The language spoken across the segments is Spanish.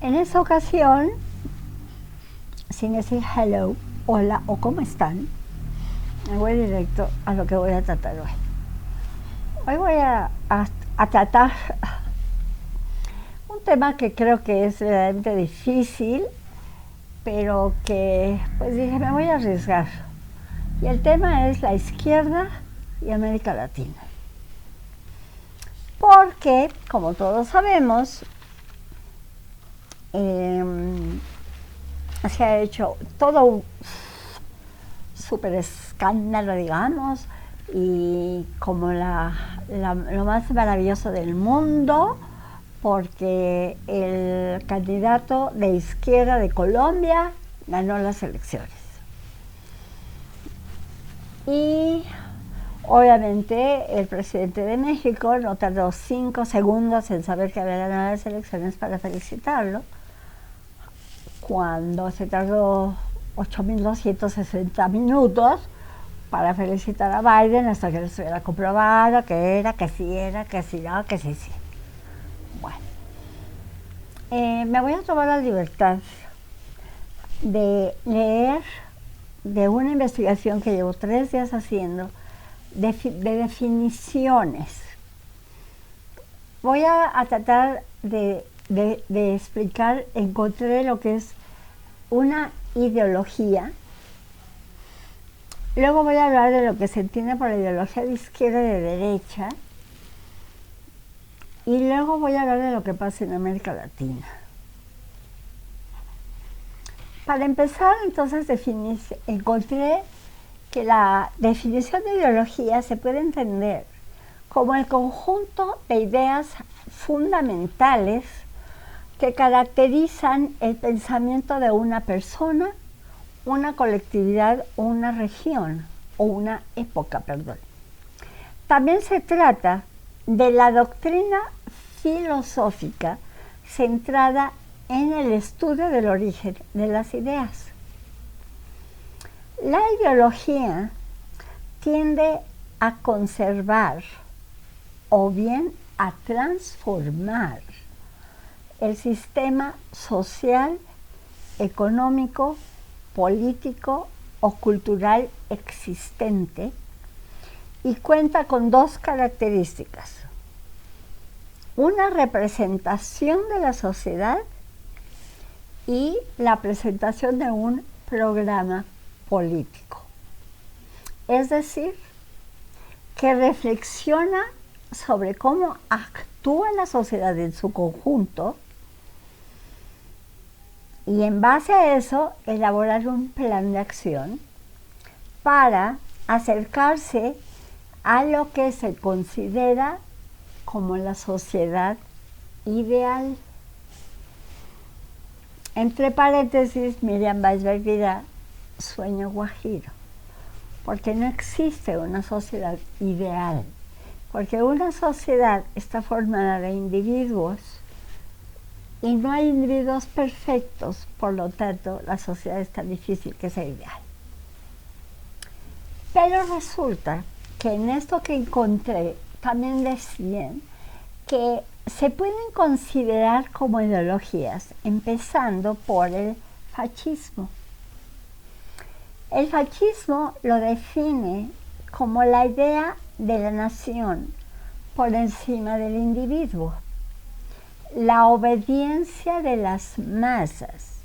En esta ocasión, sin decir hello, hola o cómo están, me voy directo a lo que voy a tratar hoy. Hoy voy a tratar un tema que creo que es realmente difícil, pero que pues dije, me voy a arriesgar. Y el tema es la izquierda y América Latina. Porque, como todos sabemos, se ha hecho todo un súper escándalo, digamos, y como lo más maravilloso del mundo, porque el candidato de izquierda de Colombia ganó las elecciones. Y obviamente el presidente de México no tardó 5 segundos en saber que había ganado las elecciones para felicitarlo, cuando se tardó 8.260 minutos para felicitar a Biden hasta que estuviera comprobado que era, que sí era, que sí no, que sí sí. Bueno, me voy a tomar la libertad de leer de una investigación que llevo 3 días haciendo de definiciones. Voy a tratar de explicar, encontré lo que es una ideología. Luego voy a hablar de lo que se entiende por la ideología de izquierda y de derecha. Y luego voy a hablar de lo que pasa en América Latina. Para empezar, entonces, encontré que la definición de ideología se puede entender como el conjunto de ideas fundamentales que caracterizan el pensamiento de una persona, una colectividad o una región, o una época, perdón. También se trata de la doctrina filosófica centrada en el estudio del origen de las ideas. La ideología tiende a conservar o bien a transformar el sistema social, económico, político o cultural existente y cuenta con 2 características: una representación de la sociedad y la presentación de un programa político. Es decir, que reflexiona sobre cómo actúa la sociedad en su conjunto y en base a eso elaborar un plan de acción para acercarse a lo que se considera como la sociedad ideal. Entre paréntesis, Miriam Weisberg dirá sueño guajiro, porque no existe una sociedad ideal, porque una sociedad está formada de individuos y no hay individuos perfectos, por lo tanto la sociedad es tan difícil que sea ideal. Pero resulta que en esto que encontré también decían que se pueden considerar como ideologías, empezando por el fascismo. El fascismo lo define como la idea de la nación por encima del individuo, la obediencia de las masas,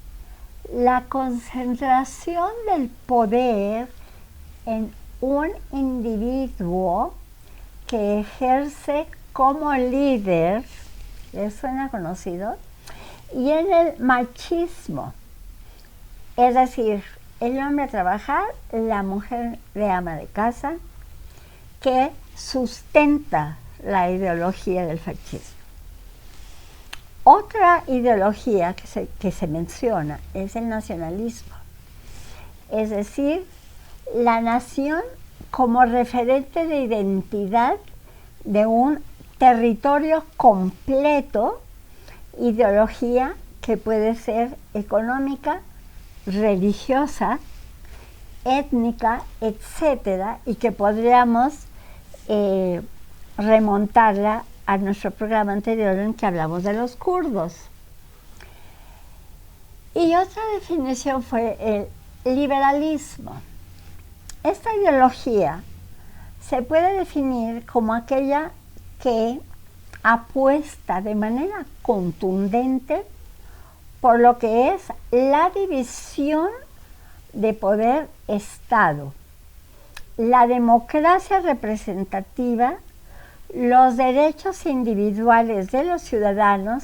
la concentración del poder en un individuo que ejerce como líder, ¿les suena conocido? Y en el machismo, es decir, el hombre a trabajar, la mujer de ama de casa, que sustenta la ideología del fascismo. Otra ideología que se menciona es el nacionalismo, es decir, la nación como referente de identidad de un territorio completo, ideología que puede ser económica, religiosa, étnica, etcétera, y que podríamos remontarla a nuestro programa anterior en que hablamos de los kurdos. Y otra definición fue el liberalismo. Esta ideología se puede definir como aquella que apuesta de manera contundente por lo que es la división de poder-estado, la democracia representativa, los derechos individuales de los ciudadanos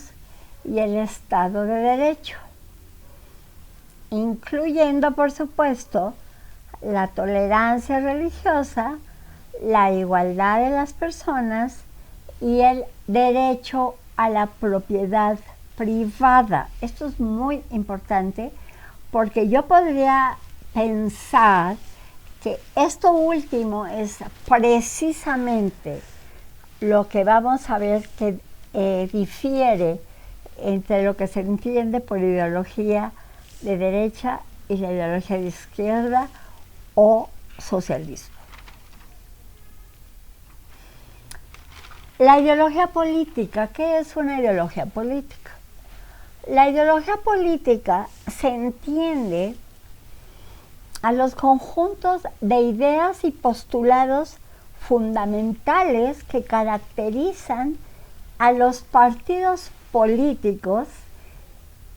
y el Estado de Derecho, incluyendo, por supuesto, la tolerancia religiosa, la igualdad de las personas y el derecho a la propiedad privada. Esto es muy importante porque yo podría pensar que esto último es precisamente lo que vamos a ver que difiere entre lo que se entiende por ideología de derecha y la ideología de izquierda o socialismo. La ideología política, ¿qué es una ideología política? La ideología política se entiende a los conjuntos de ideas y postulados fundamentales que caracterizan a los partidos políticos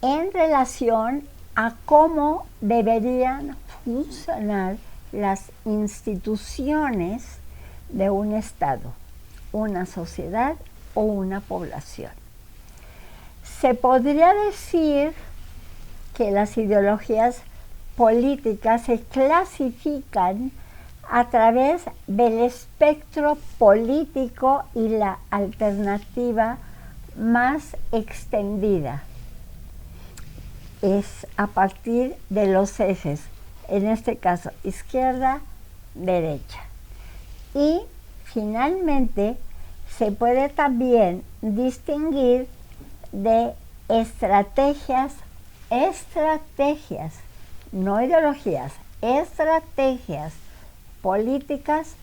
en relación a cómo deberían funcionar las instituciones de un Estado, una sociedad o una población. Se podría decir que las ideologías políticas se clasifican a través del espectro político y la alternativa más extendida. Es a partir de los ejes, en este caso izquierda, derecha. Y finalmente se puede también distinguir de estrategias, no ideologías, estrategias políticas,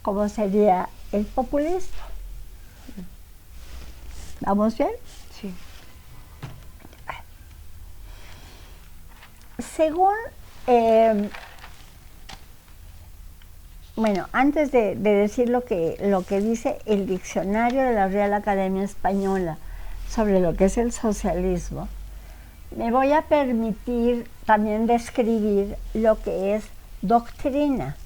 como sería el populismo. ¿Vamos bien? Sí. Según, bueno, antes de decir lo que dice el diccionario de la Real Academia Española sobre lo que es el socialismo, me voy a permitir también describir lo que es doctrina,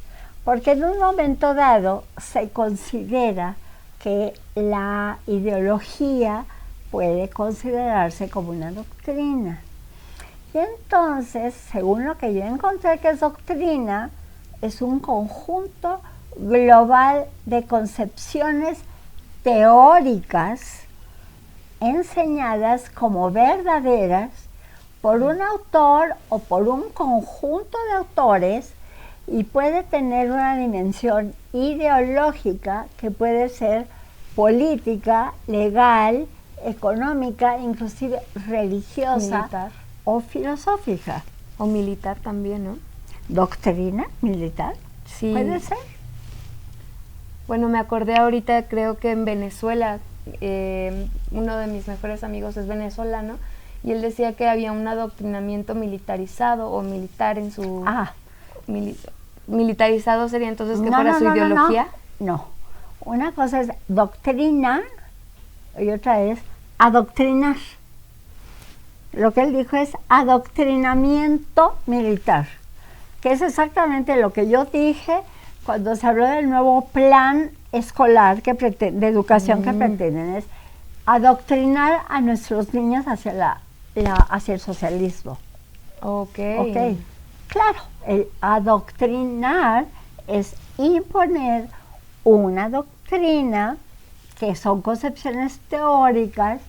porque en un momento dado se considera que la ideología puede considerarse como una doctrina. Y entonces, según lo que yo encontré que es doctrina, es un conjunto global de concepciones teóricas enseñadas como verdaderas por un autor o por un conjunto de autores, y puede tener una dimensión ideológica que puede ser política, legal, económica, inclusive religiosa, militar o filosófica. o militar también, ¿no? Doctrina militar, Sí. puede ser. Bueno, me acordé ahorita, creo que en Venezuela, uno de mis mejores amigos es venezolano, y él decía que había un adoctrinamiento militarizado o militar en su... militarizado sería entonces que fuera su ideología. No, una cosa es doctrina y otra es adoctrinar. Lo que él dijo es adoctrinamiento militar, que es exactamente lo que yo dije cuando se habló del nuevo plan escolar de educación que pretenden, es adoctrinar a nuestros niños hacia hacia el socialismo. Ok. Claro, el adoctrinar es imponer una doctrina, que son concepciones teóricas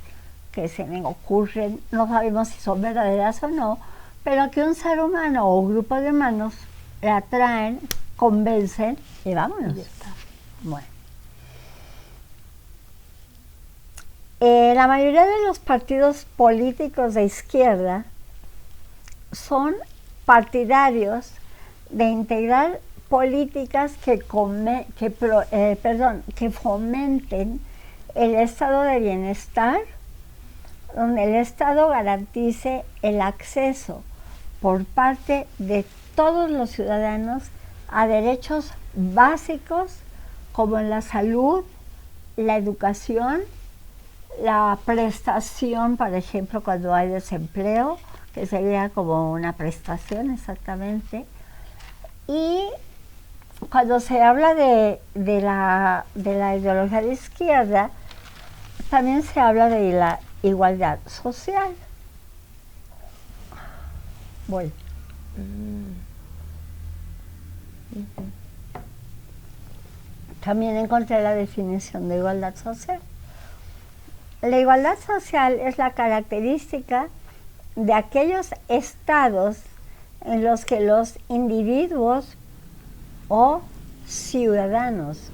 que se me ocurren, no sabemos si son verdaderas o no, pero que un ser humano o un grupo de humanos la traen, convencen y vámonos. Ya está. Bueno. La mayoría de los partidos políticos de izquierda son partidarios de integrar políticas que fomenten el estado de bienestar, donde el Estado garantice el acceso por parte de todos los ciudadanos a derechos básicos como la salud, la educación, la prestación, por ejemplo, cuando hay desempleo, que sería como una prestación exactamente. Y cuando se habla de la ideología de izquierda, también se habla de la igualdad social. Voy. También encontré la definición de igualdad social. La igualdad social es la característica de aquellos estados en los que los individuos o ciudadanos,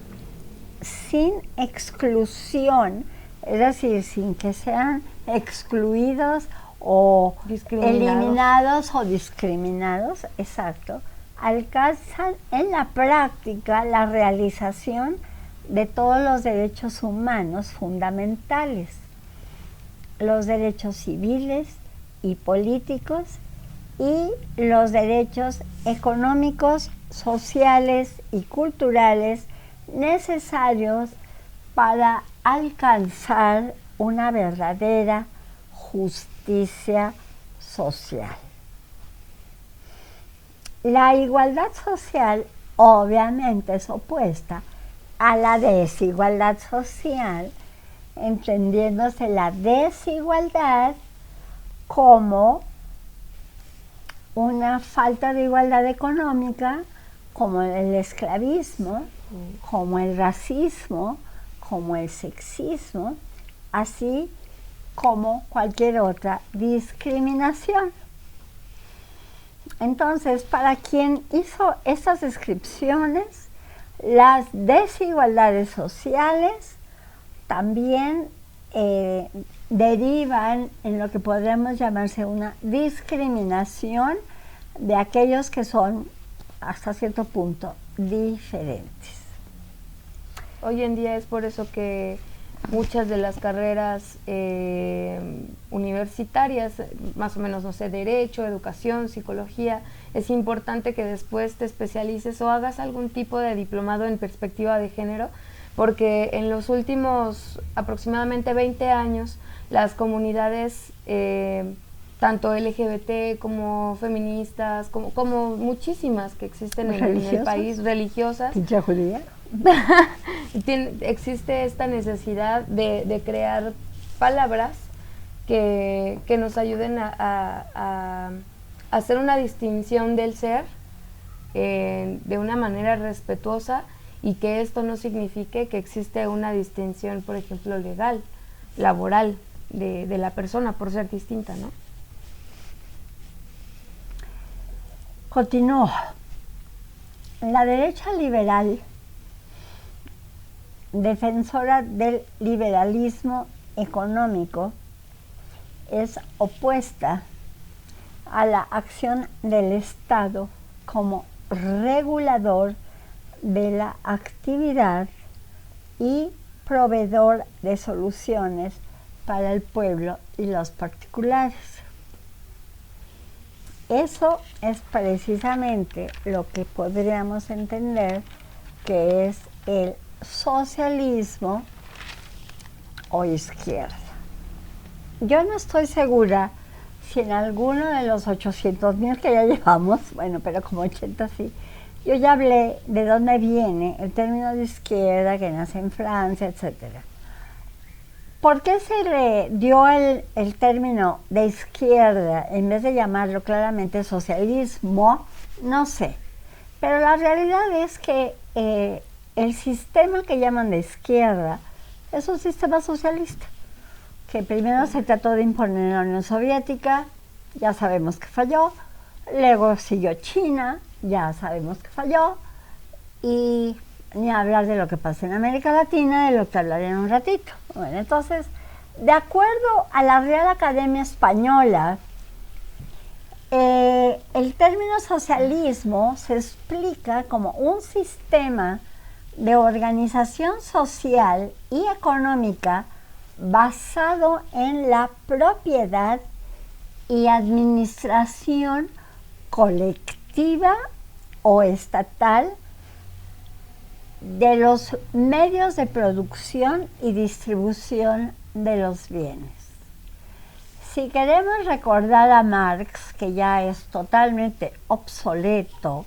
sin exclusión, es decir, sin que sean excluidos o eliminados o discriminados, exacto, alcanzan en la práctica la realización de todos los derechos humanos fundamentales, los derechos civiles y políticos y los derechos económicos, sociales y culturales necesarios para alcanzar una verdadera justicia social. La igualdad social obviamente es opuesta a la desigualdad social, entendiéndose la desigualdad como una falta de igualdad económica, como el esclavismo, como el racismo, como el sexismo, así como cualquier otra discriminación. Entonces, para quien hizo estas descripciones, las desigualdades sociales también derivan en lo que podríamos llamarse una discriminación de aquellos que son, hasta cierto punto, diferentes. Hoy en día es por eso que muchas de las carreras universitarias, más o menos, no sé, derecho, educación, psicología, es importante que después te especialices o hagas algún tipo de diplomado en perspectiva de género, porque en los últimos aproximadamente 20 años las comunidades, tanto LGBT como feministas, como muchísimas que existen en el país, religiosas, ¿Pinche judía? existe esta necesidad de crear palabras que nos ayuden a hacer una distinción del ser de una manera respetuosa, y que esto no signifique que existe una distinción, por ejemplo, legal, laboral, de la persona por ser distinta, ¿no? Continúo. La derecha liberal, defensora del liberalismo económico, es opuesta a la acción del Estado como regulador de la actividad y proveedor de soluciones para el pueblo y los particulares. Eso es precisamente lo que podríamos entender que es el socialismo o izquierda. Yo no estoy segura si en alguno de los 800,000 que ya llevamos, bueno, pero como 80 sí, yo ya hablé de dónde viene el término de izquierda, que nace en Francia, etc. ¿Por qué se le dio el término de izquierda en vez de llamarlo claramente socialismo? No sé. Pero la realidad es que el sistema que llaman de izquierda es un sistema socialista, que primero se trató de imponer en la Unión Soviética, ya sabemos que falló, luego siguió China, ya sabemos que falló, y ni hablar de lo que pasa en América Latina, de lo que hablaré en un ratito. Bueno, entonces, de acuerdo a la Real Academia Española, el término socialismo se explica como un sistema de organización social y económica basado en la propiedad y administración colectiva o estatal de los medios de producción y distribución de los bienes. Si queremos recordar a Marx, que ya es totalmente obsoleto,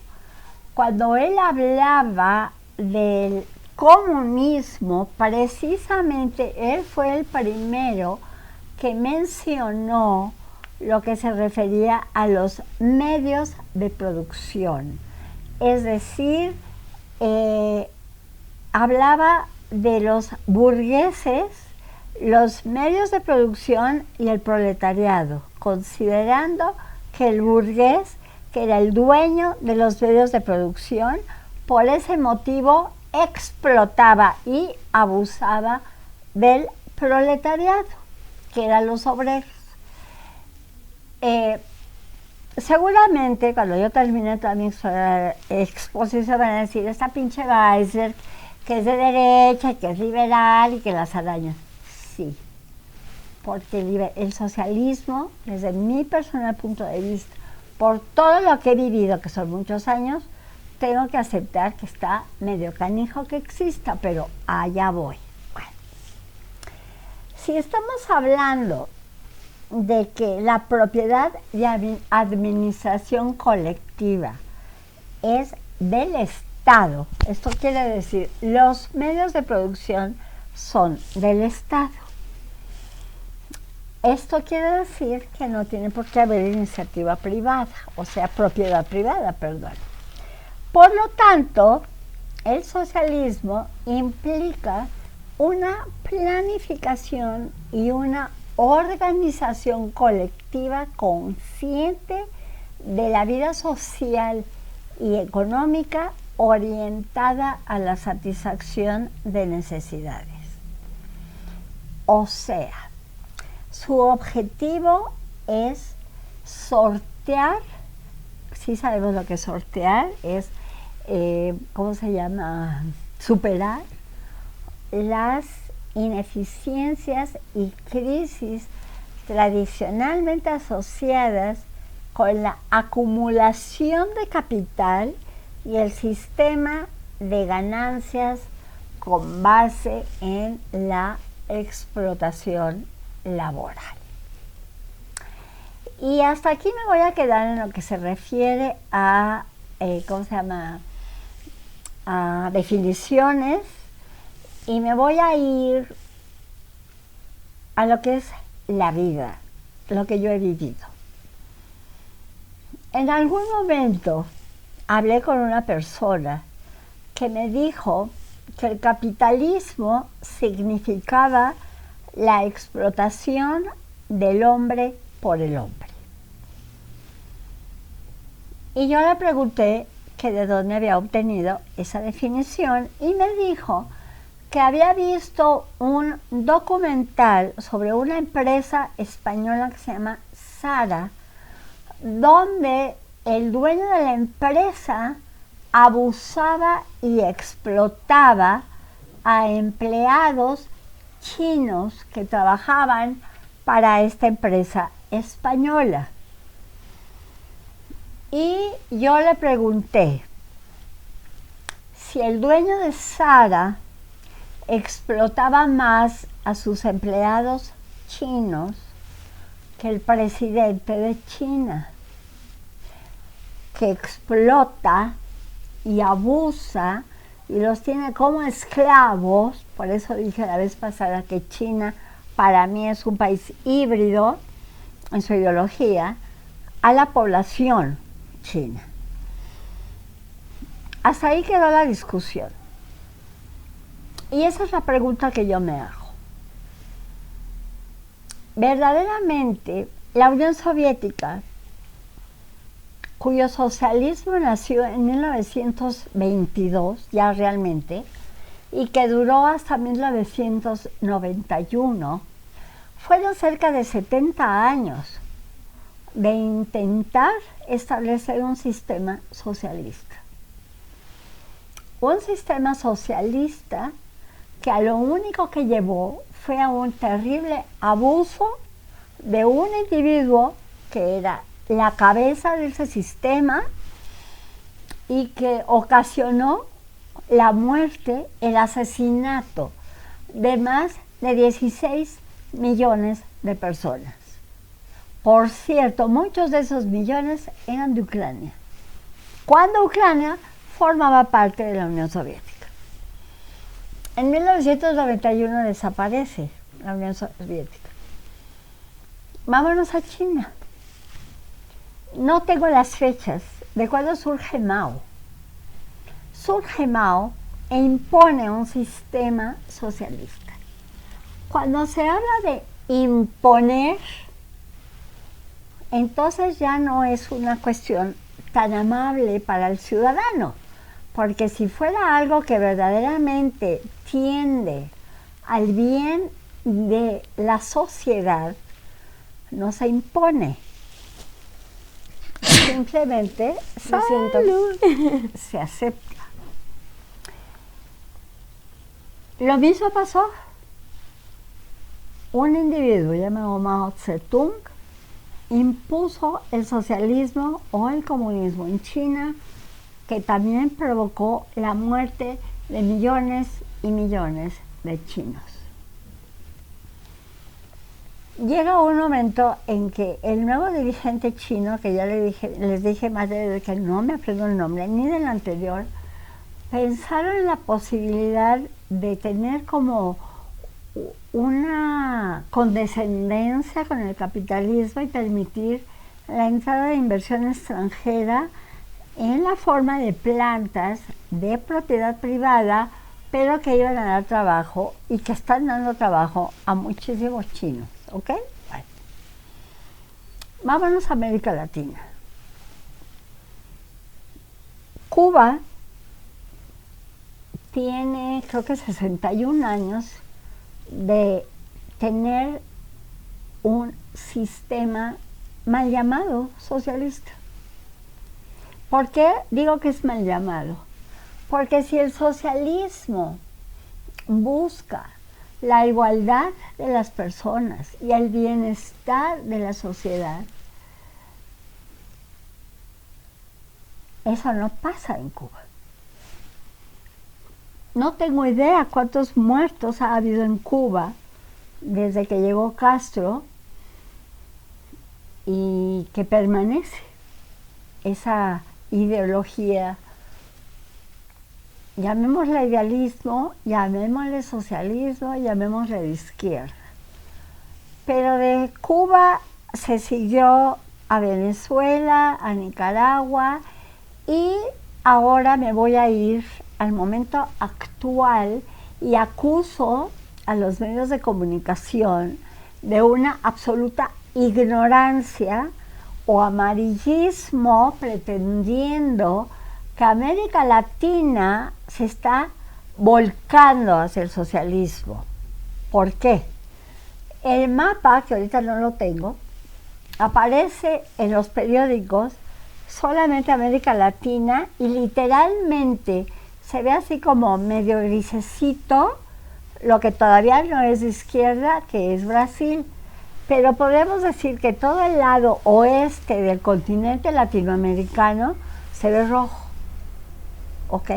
cuando él hablaba del comunismo, precisamente él fue el primero que mencionó lo que se refería a los medios de producción. Es decir, hablaba de los burgueses, los medios de producción y el proletariado, considerando que el burgués, que era el dueño de los medios de producción, por ese motivo explotaba y abusaba del proletariado, que eran los obreros. Seguramente cuando yo termine toda mi exposición van a decir, esta pinche Geisler, que es de derecha, que es liberal y que las araña. Sí, porque el socialismo, desde mi personal punto de vista, por todo lo que he vivido, que son muchos años, tengo que aceptar que está medio canijo que exista, pero allá voy. Bueno, si estamos hablando de que la propiedad de administración colectiva es del Estado, esto quiere decir, los medios de producción son del Estado. Esto quiere decir que no tiene por qué haber iniciativa privada, o sea, propiedad privada, perdón. Por lo tanto, el socialismo implica una planificación y una organización colectiva consciente de la vida social y económica orientada a la satisfacción de necesidades. O sea, su objetivo es sortear, sí sabemos lo que es sortear, es, ¿cómo se llama? Superar las ineficiencias y crisis tradicionalmente asociadas con la acumulación de capital y el sistema de ganancias con base en la explotación laboral. Y hasta aquí me voy a quedar en lo que se refiere a, ¿cómo se llama?, a definiciones, y me voy a ir a lo que es la vida, lo que yo he vivido. En algún momento hablé con una persona que me dijo que el capitalismo significaba la explotación del hombre por el hombre. Y yo le pregunté que de dónde había obtenido esa definición y me dijo que había visto un documental sobre una empresa española que se llama Zara, donde el dueño de la empresa abusaba y explotaba a empleados chinos que trabajaban para esta empresa española. Y yo le pregunté si el dueño de Zara explotaba más a sus empleados chinos que el presidente de China, que explota y abusa y los tiene como esclavos. Por eso dije la vez pasada que China para mí es un país híbrido en su ideología a la población china. Hasta ahí quedó la discusión. Y esa es la pregunta que yo me hago. Verdaderamente, la Unión Soviética, cuyo socialismo nació en 1922, ya realmente, y que duró hasta 1991, fueron cerca de 70 años de intentar establecer un sistema socialista. Un sistema socialista que a lo único que llevó fue a un terrible abuso de un individuo que era la cabeza de ese sistema y que ocasionó la muerte, el asesinato de más de 16 millones de personas. Por cierto, muchos de esos millones eran de Ucrania, cuando Ucrania formaba parte de la Unión Soviética. En 1991 desaparece la Unión Soviética. Vámonos a China. No tengo las fechas de cuándo surge Mao. Surge Mao e impone un sistema socialista. Cuando se habla de imponer, entonces ya no es una cuestión tan amable para el ciudadano, porque si fuera algo que verdaderamente tiende al bien de la sociedad, no se impone. Simplemente se acepta. Lo mismo pasó. Un individuo llamado Mao Zedong impuso el socialismo o el comunismo en China, que también provocó la muerte de millones y millones de chinos. Llega un momento en que el nuevo dirigente chino, que ya les dije más de que no me aprendo el nombre, ni del anterior, pensaron en la posibilidad de tener como una condescendencia con el capitalismo y permitir la entrada de inversión extranjera en la forma de plantas de propiedad privada, pero que iban a dar trabajo y que están dando trabajo a muchísimos chinos. ¿Ok? Bueno. Vámonos a América Latina. Cuba tiene, creo que 61 años de tener un sistema mal llamado socialista. ¿Por qué digo que es mal llamado? Porque si el socialismo busca la igualdad de las personas y el bienestar de la sociedad, eso no pasa en Cuba. No tengo idea cuántos muertos ha habido en Cuba desde que llegó Castro y que permanece esa ideología, llamémosle idealismo, llamémosle socialismo, llamémosle de izquierda. Pero de Cuba se siguió a Venezuela, a Nicaragua, y ahora me voy a ir al momento actual y acuso a los medios de comunicación de una absoluta ignorancia o amarillismo, pretendiendo que América Latina se está volcando hacia el socialismo. ¿Por qué? El mapa, que ahorita no lo tengo, aparece en los periódicos solamente América Latina y literalmente se ve así como medio grisecito, lo que todavía no es de izquierda, que es Brasil. Pero podemos decir que todo el lado oeste del continente latinoamericano se ve rojo. ¿Ok?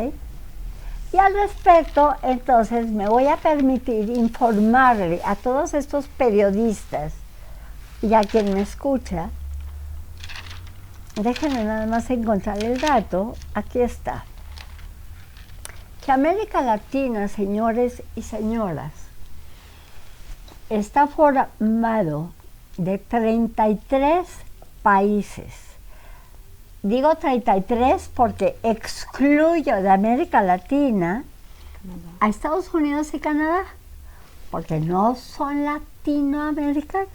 Y al respecto, entonces, me voy a permitir informarle a todos estos periodistas y a quien me escucha. Déjenme nada más encontrar el dato. Aquí está. Que América Latina, señores y señoras, está formado de 33 países. Digo 33 porque excluyo de América Latina a Estados Unidos y Canadá, porque no son latinoamericanos.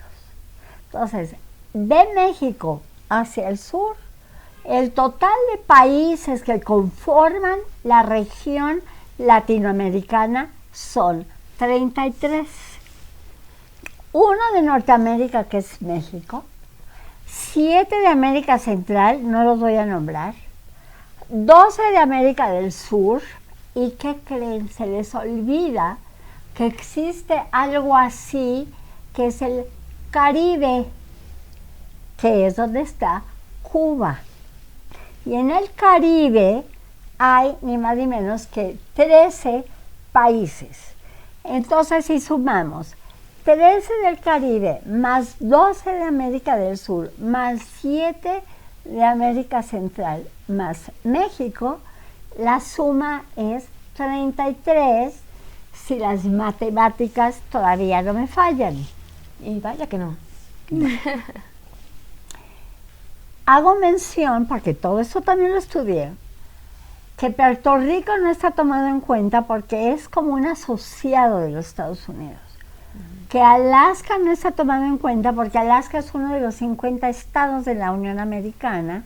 Entonces, de México hacia el sur, el total de países que conforman la región latinoamericana son 33. Uno de Norteamérica, que es México, 7 de América Central, no los voy a nombrar, 12 de América del Sur, y ¿qué creen? Se les olvida que existe algo así, que es el Caribe, que es donde está Cuba. Y en el Caribe hay ni más ni menos que 13 países. Entonces, si sumamos 13 del Caribe, más 12 de América del Sur, más 7 de América Central, más México, la suma es 33, si las matemáticas todavía no me fallan. Y vaya que no. Hago mención, porque todo esto también lo estudié, que Puerto Rico no está tomado en cuenta porque es como un asociado de los Estados Unidos. Que Alaska no está tomado en cuenta porque Alaska es uno de los 50 estados de la Unión Americana,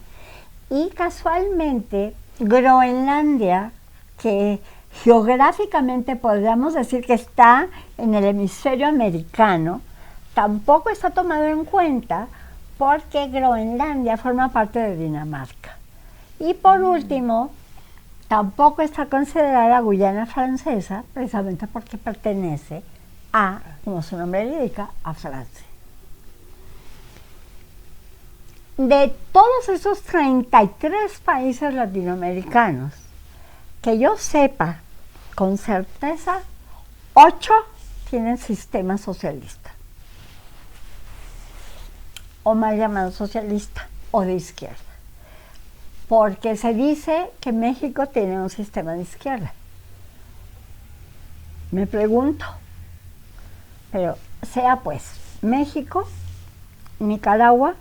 y casualmente Groenlandia, que geográficamente podríamos decir que está en el hemisferio americano, tampoco está tomado en cuenta porque Groenlandia forma parte de Dinamarca. Y por último, tampoco está considerada Guyana Francesa, precisamente porque pertenece a, como su nombre le indica, a Francia. De todos esos 33 países latinoamericanos, que yo sepa con certeza, 8 tienen sistema socialista, o mal llamado socialista, o de izquierda, porque se dice que México tiene un sistema de izquierda. Me pregunto, pero sea pues México, Nicaragua,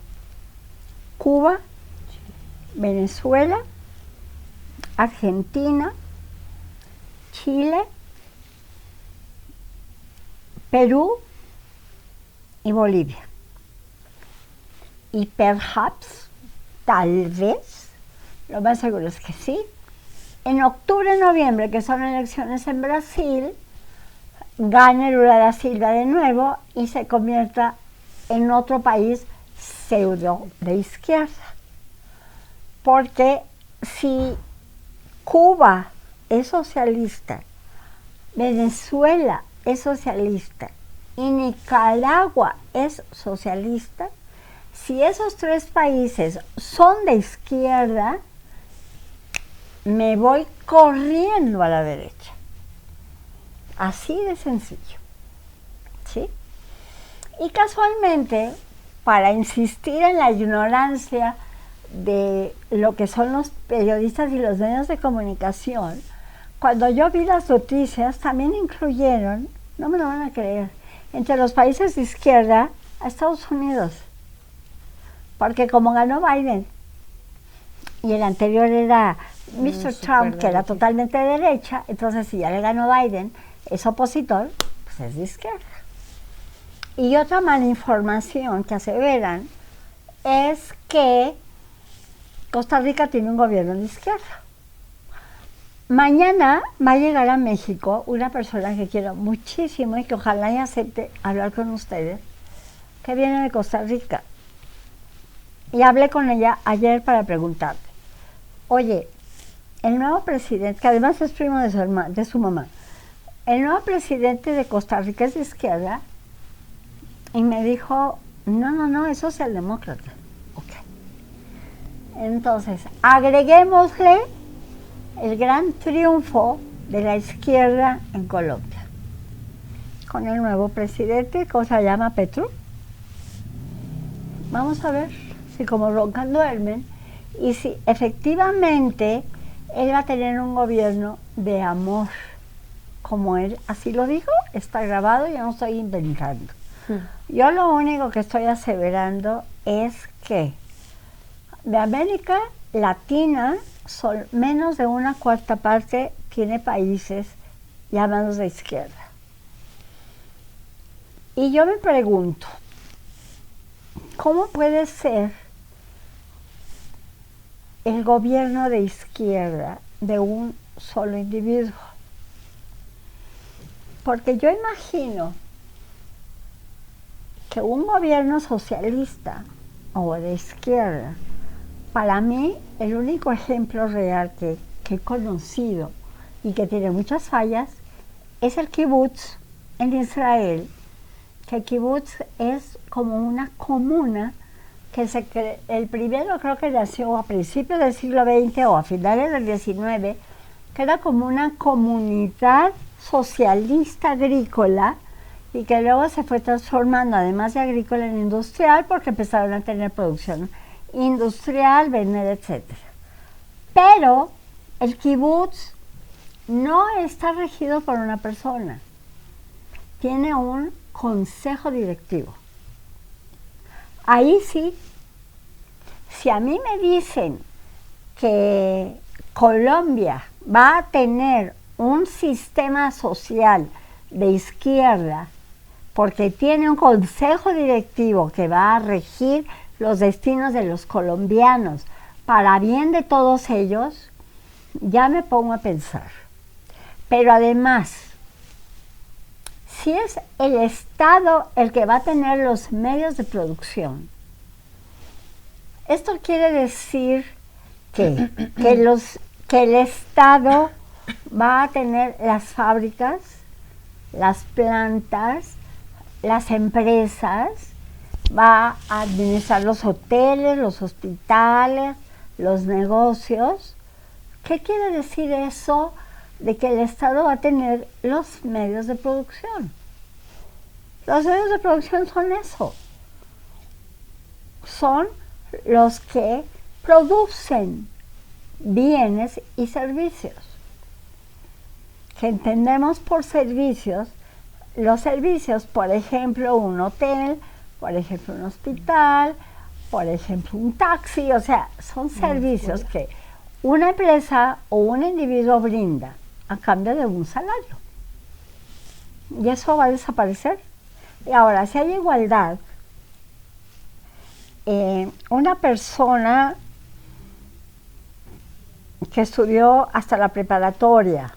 Cuba, Venezuela, Argentina, Chile, Perú y Bolivia. Y perhaps, tal vez, lo más seguro es que sí, en octubre, noviembre, que son elecciones en Brasil, gane Lula da Silva de nuevo y se convierta en otro país pseudo de izquierda. Porque si Cuba es socialista, Venezuela es socialista y Nicaragua es socialista, si esos 3 países son de izquierda, me voy corriendo a la derecha. Así de sencillo, ¿sí? Y casualmente, para insistir en la ignorancia de lo que son los periodistas y los medios de comunicación, cuando yo vi las noticias también incluyeron, no me lo van a creer, entre los países de izquierda a Estados Unidos. Porque como ganó Biden, y el anterior era Mr. Trump, que era totalmente de derecha, entonces si ya le ganó Biden, es opositor, pues es de izquierda. Y otra mala información que aseveran es que Costa Rica tiene un gobierno de izquierda. Mañana va a llegar a México una persona que quiero muchísimo y que ojalá y acepte hablar con ustedes, que viene de Costa Rica. Y hablé con ella ayer para preguntarle, oye, el nuevo presidente, que además es primo de su mamá, el nuevo presidente de Costa Rica es de izquierda, y me dijo, no, es socialdemócrata. Ok. Entonces, agreguémosle el gran triunfo de la izquierda en Colombia, con el nuevo presidente, que se llama Petro. Vamos a ver si como roncan duermen, y si efectivamente él va a tener un gobierno de amor, como él así lo dijo, está grabado, yo no estoy inventando. Yo lo único que estoy aseverando es que de América Latina, menos de una cuarta parte tiene países llamados de izquierda. Y yo me pregunto, ¿cómo puede ser el gobierno de izquierda de un solo individuo? Porque yo imagino que un gobierno socialista o de izquierda, para mí el único ejemplo real que he conocido y que tiene muchas fallas es el kibutz en Israel que kibutz es como una comuna que el primero creo que nació a principios del siglo XX o a finales del XIX, que era como una comunidad socialista agrícola y que luego se fue transformando, además de agrícola, en industrial, porque empezaron a tener producción industrial, vender, etc. Pero el kibutz no está regido por una persona, tiene un consejo directivo. Ahí sí, si a mí me dicen que Colombia va a tener un sistema social de izquierda porque tiene un consejo directivo que va a regir los destinos de los colombianos para bien de todos ellos, ya me pongo a pensar. Pero además, si es el Estado el que va a tener los medios de producción, esto quiere decir que el Estado va a tener las fábricas, las plantas, las empresas, va a administrar los hoteles, los hospitales, los negocios. ¿Qué quiere decir eso de que el Estado va a tener los medios de producción? Los medios de producción son eso. Son los que producen bienes y servicios. Que entendemos por servicios, los servicios, por ejemplo, un hotel, por ejemplo, un hospital, por ejemplo, un taxi, o sea, son servicios que una empresa o un individuo brinda a cambio de un salario. Y eso va a desaparecer. Y ahora, si hay igualdad, una persona que estudió hasta la preparatoria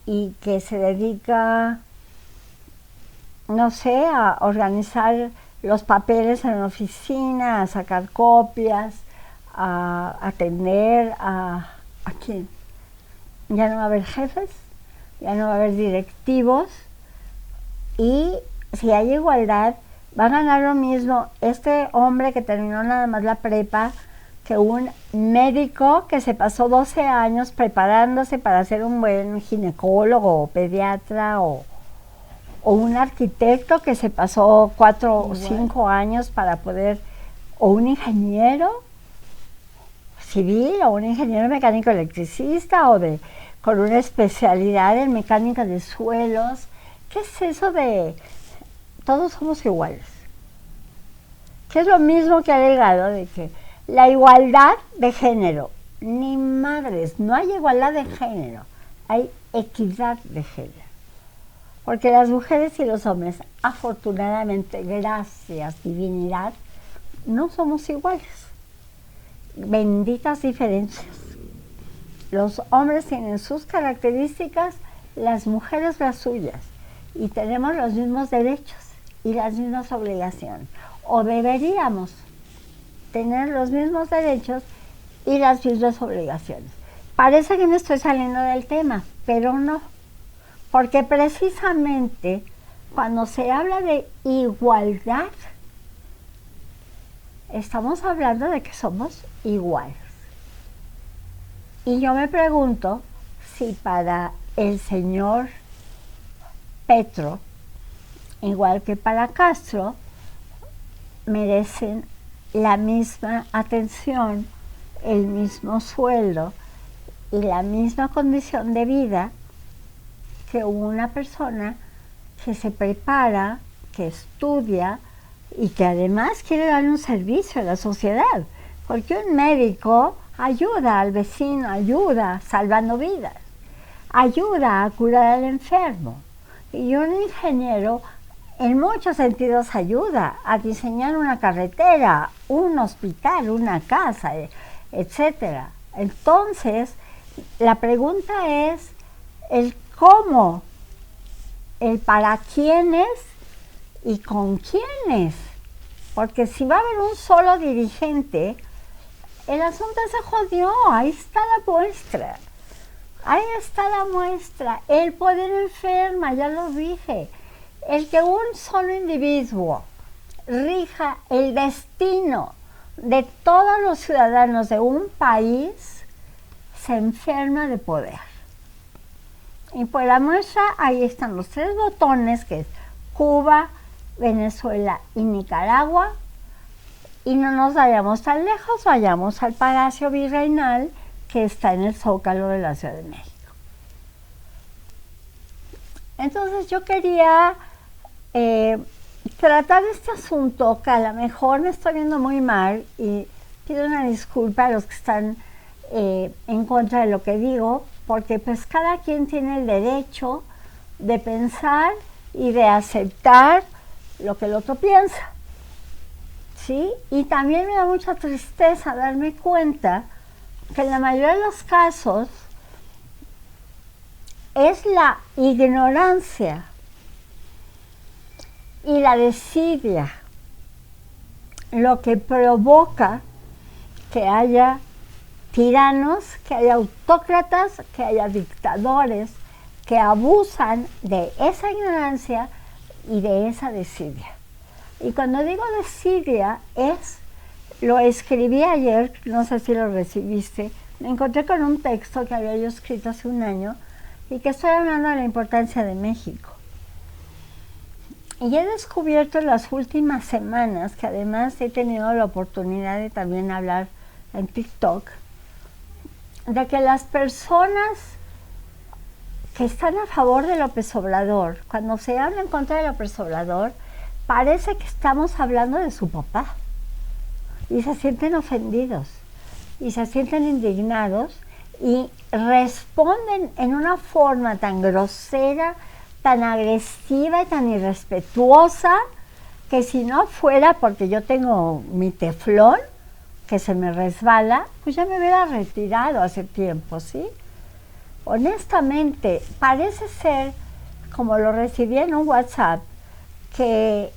y que se dedica, no sé, a organizar los papeles en la oficina, a sacar copias, a atender a quién. Ya no va a haber jefes, ya no va a haber directivos, y si hay igualdad, va a ganar lo mismo este hombre que terminó nada más la prepa que un médico que se pasó 12 años preparándose para ser un buen ginecólogo o pediatra, o un arquitecto que se pasó 4 o 5 años para poder, o un ingeniero civil o un ingeniero mecánico electricista con una especialidad en mecánica de suelos. ¿Qué es eso de todos somos iguales? Que es lo mismo que ha llegado de que la igualdad de género. Ni madres, no hay igualdad de género, hay equidad de género. Porque las mujeres y los hombres, afortunadamente, gracias divinidad, no somos iguales. Benditas diferencias. Los hombres tienen sus características, las mujeres las suyas. Y tenemos los mismos derechos y las mismas obligaciones. O deberíamos tener los mismos derechos y las mismas obligaciones. Parece que me estoy saliendo del tema, pero no. Porque precisamente cuando se habla de igualdad, estamos hablando de que somos iguales. Y yo me pregunto si para el señor Petro, igual que para Castro, merecen la misma atención, el mismo sueldo y la misma condición de vida que una persona que se prepara, que estudia y que además quiere dar un servicio a la sociedad. Porque un médico ayuda al vecino, ayuda salvando vidas, ayuda a curar al enfermo. Y un ingeniero en muchos sentidos ayuda a diseñar una carretera, un hospital, una casa, etc. Entonces, la pregunta es el cómo, el para quiénes y con quiénes. Porque si va a haber un solo dirigente, el asunto se jodió, ahí está la muestra. Ahí está la muestra. El poder enferma, ya lo dije. El que un solo individuo rija el destino de todos los ciudadanos de un país se enferma de poder. Y por la muestra ahí están los 3 botones, que es Cuba, Venezuela y Nicaragua. Y no nos vayamos tan lejos, vayamos al Palacio Virreinal, que está en el Zócalo de la Ciudad de México. Entonces yo quería tratar este asunto, que a lo mejor me estoy viendo muy mal, y pido una disculpa a los que están en contra de lo que digo, porque pues cada quien tiene el derecho de pensar y de aceptar lo que el otro piensa, ¿sí? Y también me da mucha tristeza darme cuenta que en la mayoría de los casos es la ignorancia y la desidia lo que provoca que haya tiranos, que haya autócratas, que haya dictadores que abusan de esa ignorancia y de esa desidia. Y cuando digo desidia lo escribí ayer, no sé si lo recibiste, me encontré con un texto que había yo escrito hace un año y que estoy hablando de la importancia de México. Y he descubierto en las últimas semanas, que además he tenido la oportunidad de también hablar en TikTok, de que las personas que están a favor de López Obrador, cuando se habla en contra de López Obrador, parece que estamos hablando de su papá. Y se sienten ofendidos, y se sienten indignados, y responden en una forma tan grosera, tan agresiva y tan irrespetuosa, que si no fuera porque yo tengo mi teflón, que se me resbala, pues ya me hubiera retirado hace tiempo, ¿sí? Honestamente, parece ser, como lo recibí en un WhatsApp, que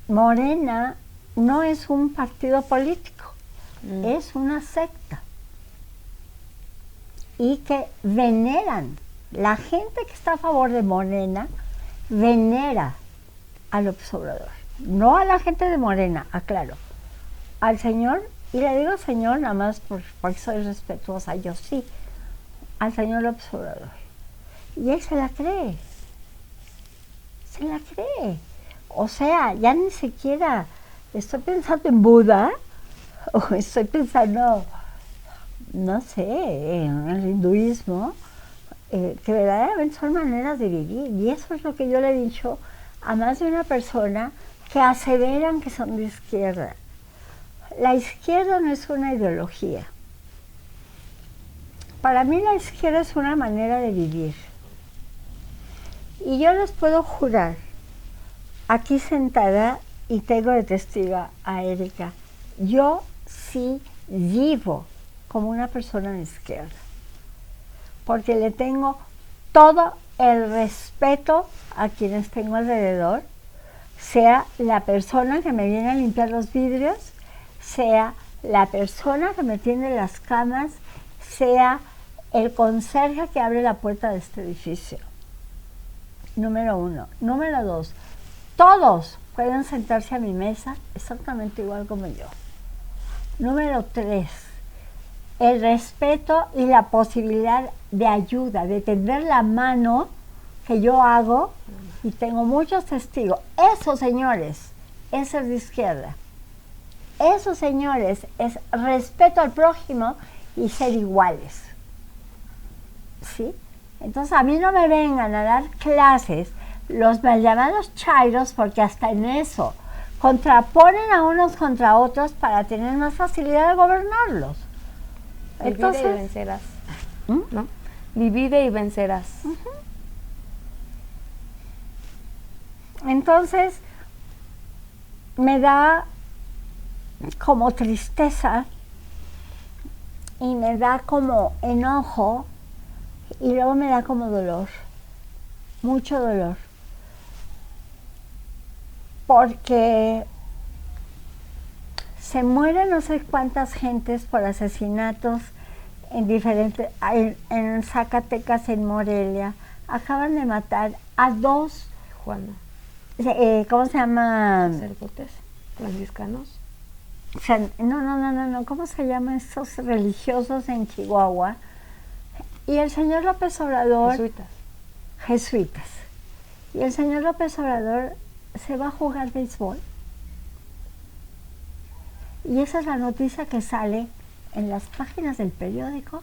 Morena no es un partido político, es una secta. Y que veneran, la gente que está a favor de Morena, venera a López Obrador. No a la gente de Morena, aclaro. Al señor, y le digo señor nada más porque soy respetuosa, yo sí, al señor López Obrador. Y él se la cree. Se la cree. O sea, ya ni siquiera estoy pensando en Buda, o estoy pensando, no sé, en el hinduismo, que verdaderamente son maneras de vivir. Y eso es lo que yo le he dicho a más de una persona que aseveran que son de izquierda. La izquierda no es una ideología. Para mí la izquierda es una manera de vivir. Y yo les puedo jurar, aquí sentada, y tengo de testigo a Erika, yo sí vivo como una persona de izquierda, porque le tengo todo el respeto a quienes tengo alrededor, sea la persona que me viene a limpiar los vidrios, sea la persona que me tiende las camas, sea el conserje que abre la puerta de este edificio. Número 1. Número 2. Todos pueden sentarse a mi mesa exactamente igual como yo. Número 3. El respeto y la posibilidad de ayuda, de tender la mano que yo hago, y tengo muchos testigos. Eso, señores, es ser de izquierda. Eso, señores, es respeto al prójimo y ser iguales. ¿Sí? Entonces a mí no me vengan a dar clases los mal llamados chairos, porque hasta en eso contraponen a unos contra otros para tener más facilidad de gobernarlos. Entonces, divide y vencerás. ¿No? Divide y vencerás. Entonces me da como tristeza y me da como enojo, y luego me da como dolor, mucho dolor, porque se mueren no sé cuántas gentes por asesinatos en diferentes, en Zacatecas, en Morelia, acaban de matar a 2, Juana, ¿cómo se llama? sacerdotes franciscanos. No, ¿cómo se llaman estos religiosos en Chihuahua? Y el señor López Obrador... Jesuitas. Y el señor López Obrador se va a jugar béisbol. Y esa es la noticia que sale en las páginas del periódico.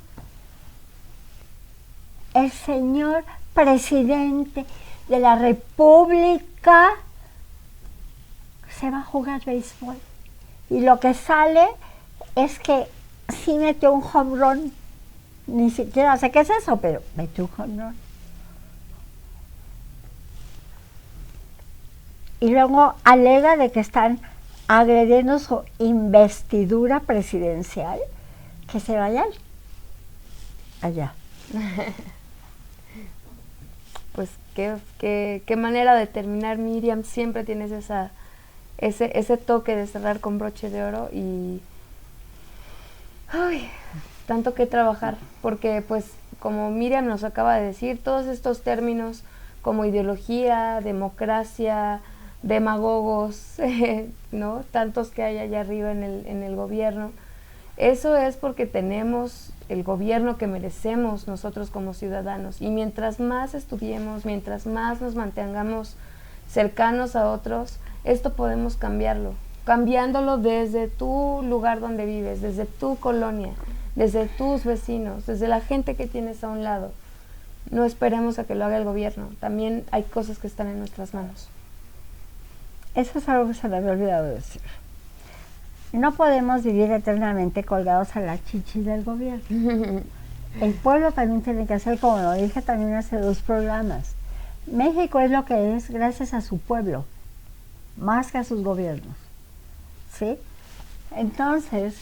El señor presidente de la República se va a jugar béisbol. Y lo que sale es que sí metió un home run. Ni siquiera sé qué es eso, pero metió un home run. Y luego alega de que están agrediendo su investidura presidencial, que se vayan allá. Pues qué manera de terminar, Miriam. Siempre tienes ese toque de cerrar con broche de oro y tanto que trabajar, porque pues como Miriam nos acaba de decir, todos estos términos como ideología, democracia, demagogos, ¿no? Tantos que hay allá arriba en el gobierno. Eso es porque tenemos el gobierno que merecemos nosotros como ciudadanos. Y mientras más estudiemos, mientras más nos mantengamos cercanos a otros, esto podemos cambiarlo. Cambiándolo desde tu lugar donde vives, desde tu colonia, desde tus vecinos, desde la gente que tienes a un lado. No esperemos a que lo haga el gobierno. También hay cosas que están en nuestras manos. Eso es algo que se me había olvidado decir. No podemos vivir eternamente colgados a la chichi del gobierno. El pueblo también tiene que hacer, como lo dije también hace 2 programas. México es lo que es gracias a su pueblo, más que a sus gobiernos. ¿Sí? Entonces,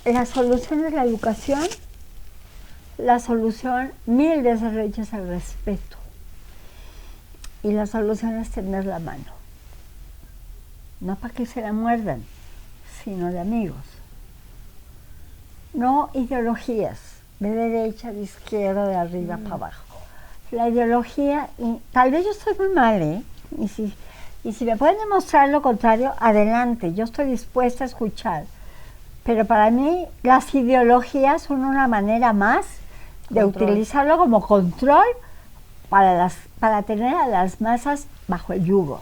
la solución es la educación, la solución 1000 veces es el respeto. Y la solución es tender la mano. No para que se la muerdan, sino de amigos. No ideologías, de derecha, de izquierda, de arriba para abajo. La ideología, y tal vez yo estoy muy mal, y si me pueden demostrar lo contrario, adelante, yo estoy dispuesta a escuchar. Pero para mí las ideologías son una manera más de utilizarlo como control para tener a las masas bajo el yugo.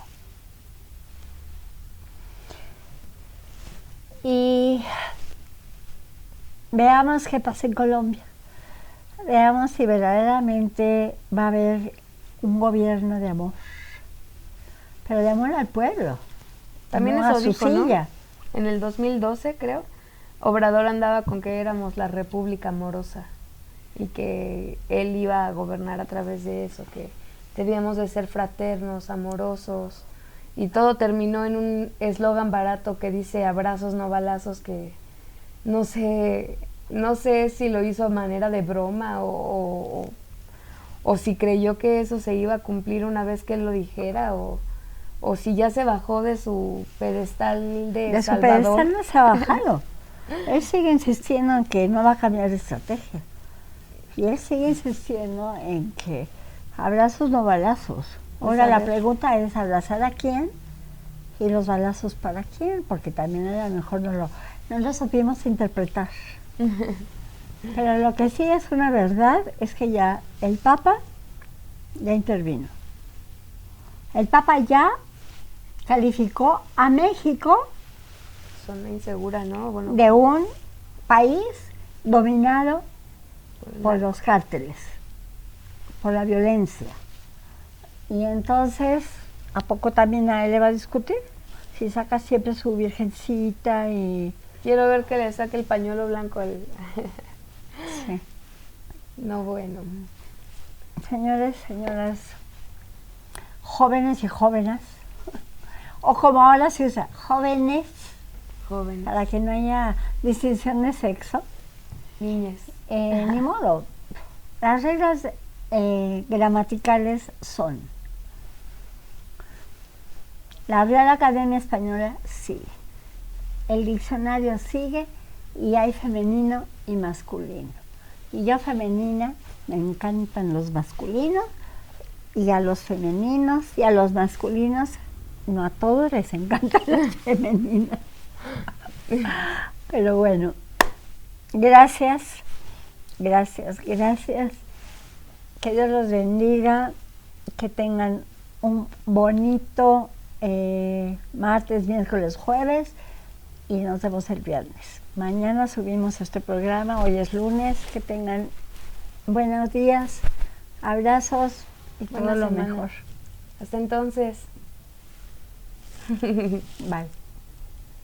Y veamos qué pasa en Colombia. Veamos si verdaderamente va a haber un gobierno de amor. Pero de amor al pueblo. También no eso a su dijo, silla. ¿no? En el 2012, creo, Obrador andaba con que éramos la república amorosa y que él iba a gobernar a través de eso, que debíamos de ser fraternos, amorosos, y todo terminó en un eslogan barato que dice abrazos no balazos, que no sé si lo hizo a manera de broma o si creyó que eso se iba a cumplir una vez que él lo dijera, o si ya se bajó de su pedestal de Salvador. Su pedestal no se ha bajado. Él sigue insistiendo en que no va a cambiar de estrategia. Y él sigue insistiendo en que abrazos no balazos. Ahora la pregunta es abrazar a quién y los balazos para quién, porque también a lo mejor no lo supimos interpretar. Pero lo que sí es una verdad es que ya el Papa ya intervino. El Papa ya calificó a México Zona insegura, ¿no? Bueno, de un país dominado por los cárteles, por la violencia. Y entonces, ¿a poco también a él le va a discutir? Si saca siempre su virgencita y... Quiero ver que le saque el pañuelo blanco al... Sí. No, bueno. Señores, señoras, jóvenes y jóvenes, o como ahora se usa, jóvenes, para que no haya distinción de sexo. Niñas. Ni modo. Las reglas gramaticales son: la Real Academia Española sigue, el diccionario sigue y hay femenino y masculino. Y yo femenina, me encantan los masculinos, y a los femeninos y a los masculinos, no a todos les encantan las femeninas. Pero bueno, gracias, gracias, gracias. Que Dios los bendiga, que tengan un bonito martes, miércoles, jueves y nos vemos el viernes. Mañana subimos este programa, hoy es lunes, que tengan buenos días, abrazos y todo lo mejor. Hasta entonces. Bye.